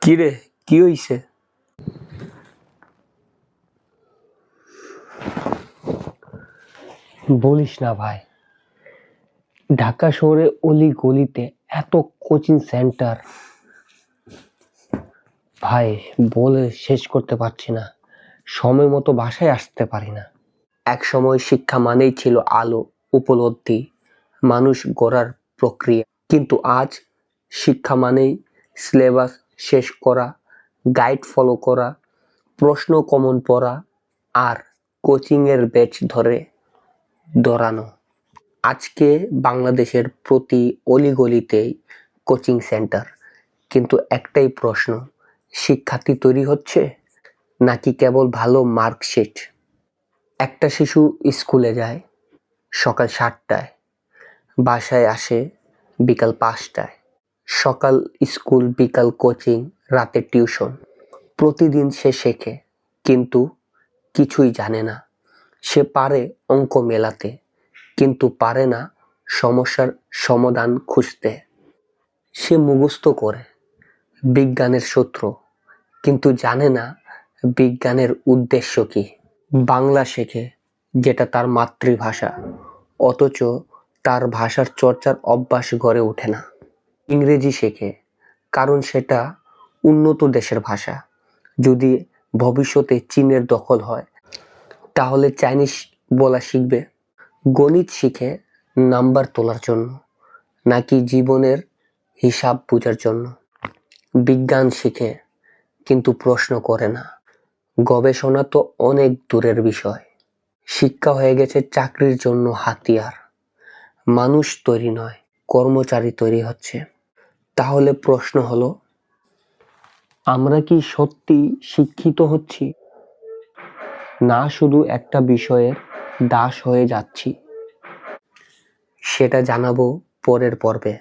কি রে, কি হইছে? বলিস না ভাই, ঢাকা শহরে অলি গলিতে এত কোচিং সেন্টার, ভাই বলে শেষ করতে পারছি না। সময় মতো বাসায় আসতে পারি না। এক সময় শিক্ষা মানেই ছিল আলো, উপলব্ধি, মানুষ গড়ার প্রক্রিয়া। কিন্তু আজ শিক্ষা মানেই সিলেবাস শেষ করা, গাইড ফলো করা, প্রশ্ন কমন পড়া আর কোচিংয়ের ব্যাচ ধরে দৌড়ানো। আজকে বাংলাদেশের প্রতি অলিগলিতেই কোচিং সেন্টার, কিন্তু একটাই প্রশ্ন, শিক্ষার্থী তৈরি হচ্ছে নাকি কেবল ভালো মার্কশিট? একটা শিশু স্কুলে যায় সকাল 7টায়, বাসায় আসে বিকাল 5টায়। সকাল স্কুল, বিকাল কোচিং, রাতে টিউশন। প্রতিদিন সে শেখে, কিন্তু কিছুই জানে না। সে পারে অঙ্ক মেলাতে, কিন্তু পারে না সমস্যার সমাধান খুঁজতে। সে মুখস্থ করে বিজ্ঞানের সূত্র, কিন্তু জানে না বিজ্ঞানের উদ্দেশ্য কি। বাংলা শেখে, যেটা তার মাতৃভাষা, অথচ তার ভাষার চর্চার অভ্যাস গড়ে ওঠে না। ইংরেজি শেখে, কারণ সেটা উন্নত দেশের ভাষা। যদি ভবিষ্যতে চীনের দখল হয়, তাহলে চাইনিজ বলা শিখবে। গণিত শিখে নাম্বার তোলার জন্য, নাকি জীবনের হিসাব বোঝার জন্য। বিজ্ঞান শিখে, কিন্তু প্রশ্ন করে না। গবেষণা তো অনেক দূরের বিষয়। শিক্ষা হয়ে গেছে চাকরির জন্য হাতিয়ার। মানুষ তৈরি নয়, কর্মচারী তৈরি হচ্ছে। তাহলে প্রশ্ন হলো, আমরা কি সত্যি শিক্ষিত হচ্ছি, না শুধু একটা বিষয়ের দাস হয়ে যাচ্ছি? সেটা জানাবো পরের পর্বে।